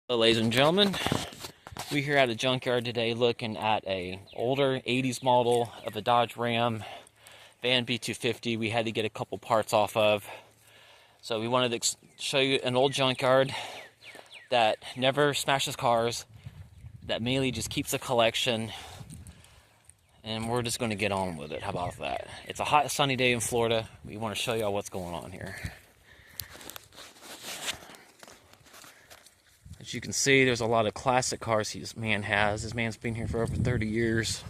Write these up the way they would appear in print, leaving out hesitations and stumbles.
Hello, ladies and gentlemen, we're here at a junkyard today looking at a older 80s model of a Dodge Ram Van B250 we had to get a couple parts off of. So we wanted to show you an old junkyard that never smashes cars, that mainly just keeps a collection, and we're just going to get on with it. How about that? It's a hot sunny day in Florida. We want to show y'all what's going on here. As you can see, there's a lot of classic cars this man has. This man's been here for over 30 years.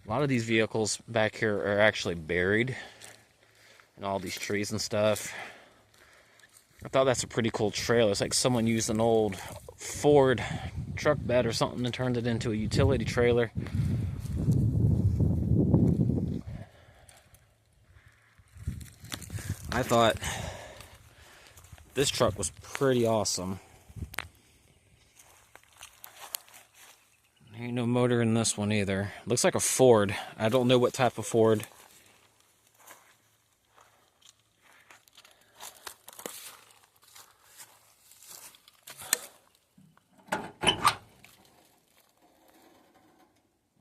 A lot of these vehicles back here are actually buried in all these trees and stuff. I thought that's a pretty cool trailer. It's like someone used an old Ford truck bed or something and turned it into a utility trailer. I thought this truck was pretty awesome. Ain't no motor in this one either. Looks like a Ford. I don't know what type of Ford.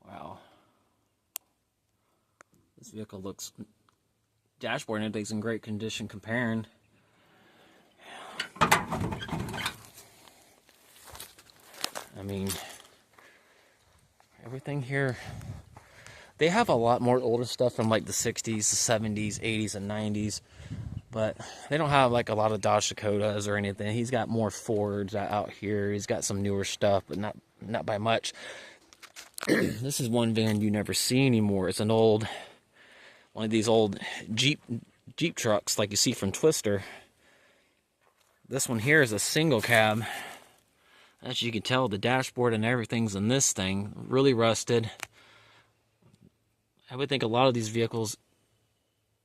Wow. This vehicle looks... Dashboard and everything's in great condition comparing. I mean, everything here, they have a lot more older stuff from like the 60s, the 70s, 80s, and 90s, but they don't have like a lot of Dodge Dakotas or anything. He's got more Fords out here. He's got some newer stuff, but not by much. This is one van you never see anymore. It's an old, one of these old Jeep trucks like you see from Twister. This one here is a single cab. As you can tell, the dashboard and everything's in this thing. Really rusted. I would think a lot of these vehicles,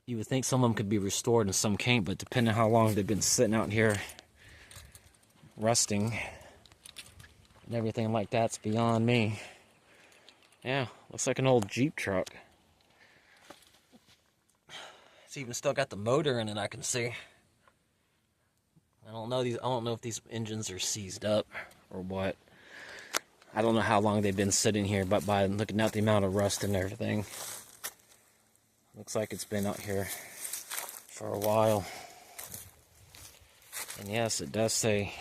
you would think some of them could be restored and some can't, but depending on how long they've been sitting out here rusting and everything like that's beyond me. Yeah, looks like an old Jeep truck. It's even still got the motor in it, I can see. I don't know if these engines are seized up or what. I don't know how long they've been sitting here, but by looking at the amount of rust and everything, looks like it's been out here for a while. And yes, it does say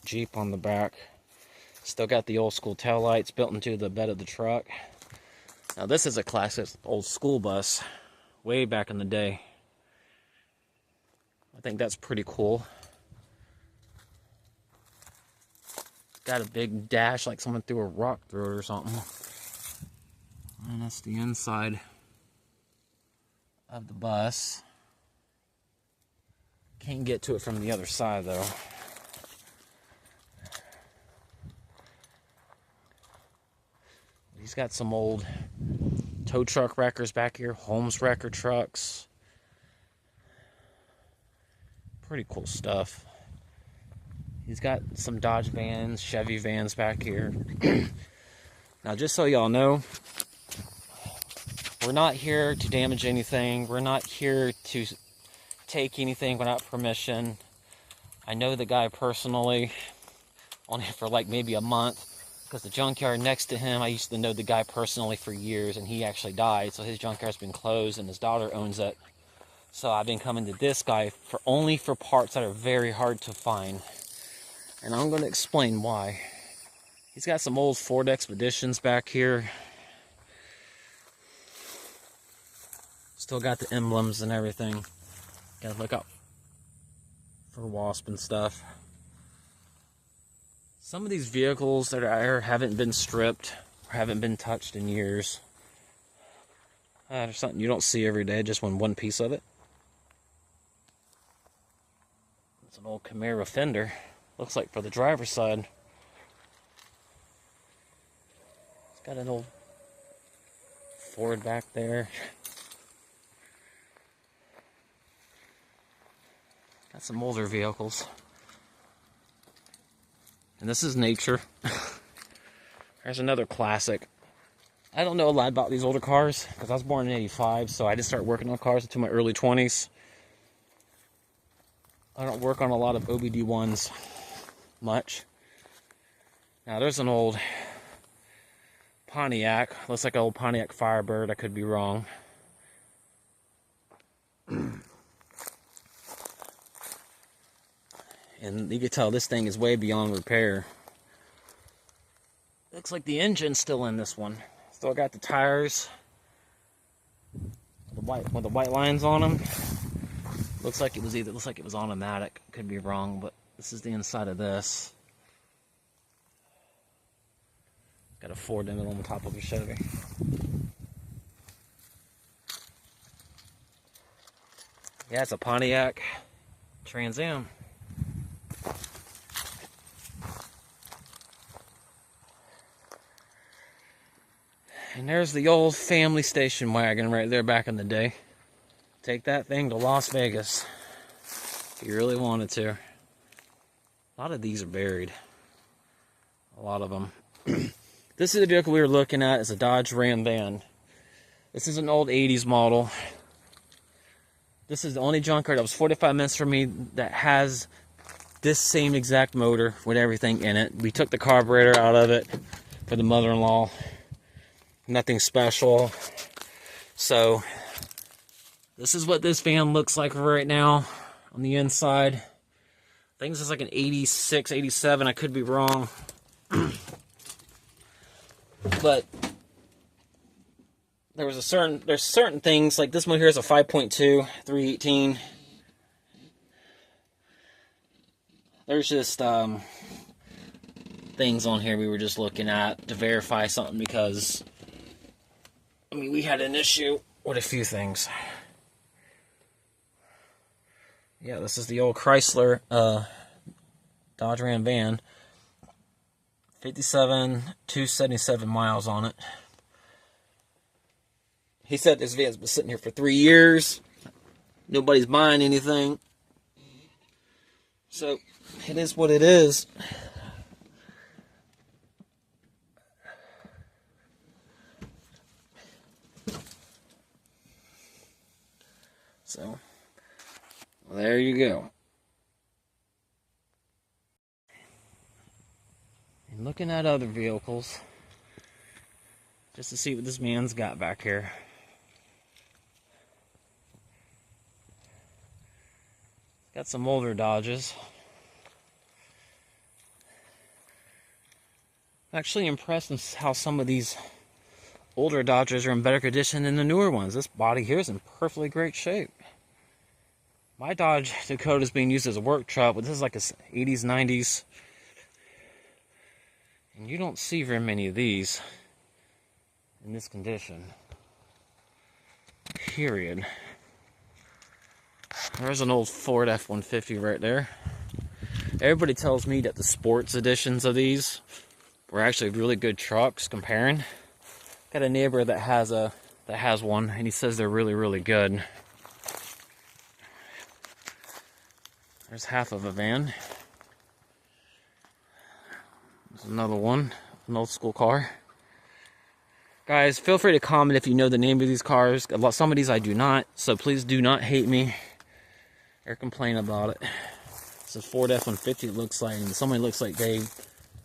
Jeep on the back. Still got the old school taillights built into the bed of the truck. Now this is a classic old school bus, way back in the day. I think that's pretty cool. Got a big dash like someone threw a rock through it or something. And that's the inside of the bus. Can't get to it from the other side though. He's got some old tow truck wreckers back here, Holmes wrecker trucks. Pretty cool stuff. He's got some Dodge vans, Chevy vans back here. Now, just so y'all know, we're not here to damage anything. We're not here to take anything without permission. I know the guy personally, only for like maybe a month, because the junkyard next to him, I used to know the guy personally for years, and he actually died, so his junkyard's been closed, and his daughter owns it. So I've been coming to this guy only for parts that are very hard to find. And I'm going to explain why. He's got some old Ford Expeditions back here. Still got the emblems and everything. Gotta look out for wasp and stuff. Some of these vehicles that are out here haven't been stripped, or haven't been touched in years. There's something you don't see every day, just one piece of it. It's an old Camaro fender. Looks like for the driver's side. It's got an old Ford back there. Got some older vehicles. And this is nature. There's another classic. I don't know a lot about these older cars because I was born in '85, so I didn't start working on cars until my early 20s. I don't work on a lot of OBD1s much. Now there's an old Pontiac. Looks like an old Pontiac Firebird. I could be wrong. And you can tell this thing is way beyond repair. Looks like the engine's still in this one. Still got the tires with the white lines on them. Looks like it was automatic. Could be wrong, but this is the inside of this. Got a Ford in it on the top of a Chevy. Yeah, it's a Pontiac Trans Am. And there's the old family station wagon right there back in the day. Take that thing to Las Vegas if you really wanted to. A lot of these are buried. A lot of them. This is the vehicle we were looking at. It's a Dodge Ram van. This is an old 80s model. This is the only junkyard that was 45 minutes from me that has this same exact motor with everything in it. We took the carburetor out of it for the mother-in-law. Nothing special. So this is what this van looks like right now on the inside. I think this is like an 86, 87. I could be wrong. But there's certain things, like this one here is a 5.2 318. There's just things on here we were just looking at to verify something, because I mean, we had an issue with a few things. Yeah, this is the old Chrysler Dodge Ram van. 277 miles on it. He said this van's been sitting here for 3 years. Nobody's buying anything. So, it is what it is. So, well, there you go. And looking at other vehicles, just to see what this man's got back here. Got some older Dodges. I'm actually impressed with how some of these older Dodgers are in better condition than the newer ones. This body here is in perfectly great shape. My Dodge Dakota is being used as a work truck, but this is like a 80s, 90s. And you don't see very many of these in this condition. Period. There's an old Ford F-150 right there. Everybody tells me that the sports editions of these were actually really good trucks comparing. Got a neighbor that has one, and he says they're really, really good. There's half of a van. There's another one, an old school car. Guys, feel free to comment if you know the name of these cars. Some of these I do not, so please do not hate me or complain about it. It's a Ford F-150 it looks like, and somebody looks like they've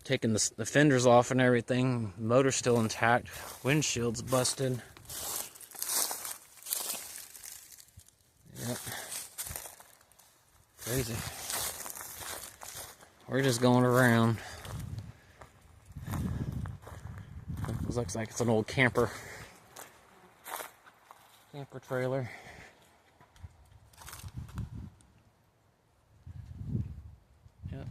taken the fenders off and everything. The motor's still intact. Windshield's busted. Yep. Crazy. We're just going around. This looks like it's an old camper trailer. Yep.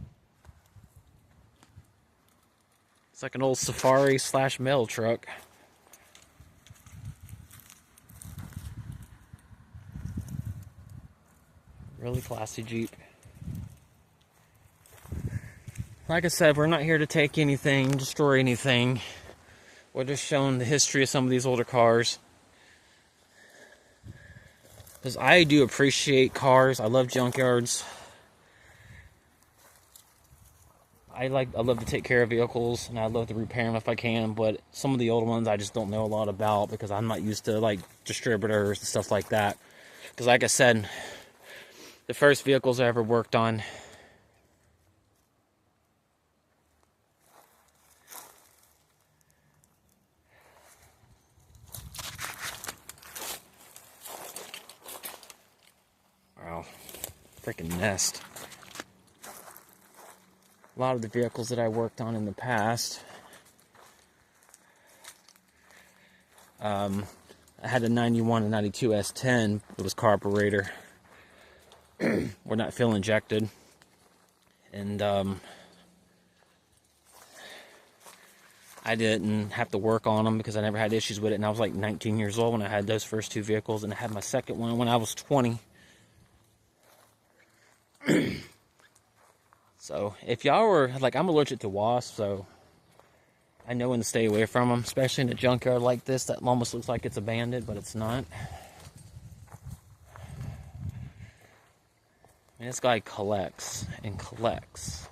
It's like an old safari / mail truck. Really classy Jeep. Like I said, we're not here to take anything, destroy anything. We're just showing the history of some of these older cars. Because I do appreciate cars. I love junkyards. I love to take care of vehicles, and I love to repair them if I can, but some of the older ones I just don't know a lot about because I'm not used to like distributors and stuff like that. Because like I said, The first vehicles I ever worked on. Wow, freaking nest. A lot of the vehicles that I worked on in the past, I had a 91 and 92 S10. It was carburetor. We're not fuel injected. And I didn't have to work on them because I never had issues with it. And I was like 19 years old when I had those first two vehicles. And I had my second one when I was 20. So if y'all were, like, I'm allergic to wasps, so I know when to stay away from them, especially in a junkyard like this that almost looks like it's abandoned, but it's not. And this guy collects and collects.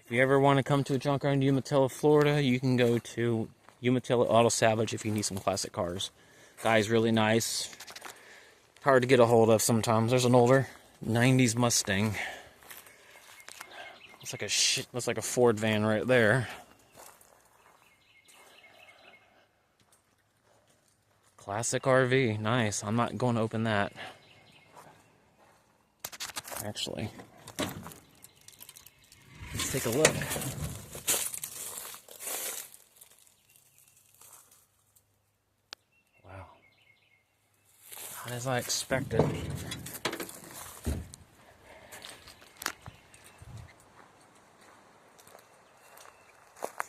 If you ever want to come to a junkyard in Umatilla, Florida, you can go to Umatilla Auto Salvage if you need some classic cars. Guy's really nice. Hard to get a hold of sometimes. There's an older 90s Mustang. Looks like a Ford van right there. Classic RV, nice. I'm not going to open that. Actually, let's take a look. Wow, not as I expected.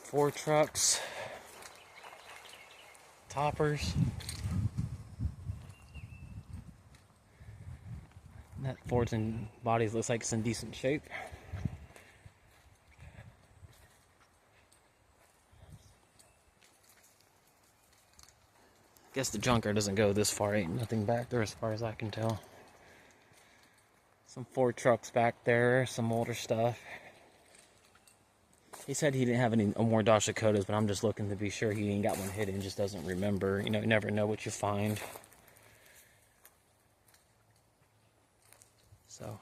Four trucks, toppers. That Ford's and bodies looks like it's in decent shape. Guess the junkyard doesn't go this far. Ain't nothing back there as far as I can tell. Some Ford trucks back there, some older stuff. He said he didn't have any more Dodge Dakotas, but I'm just looking to be sure he ain't got one hidden, just doesn't remember. You know, you never know what you find. So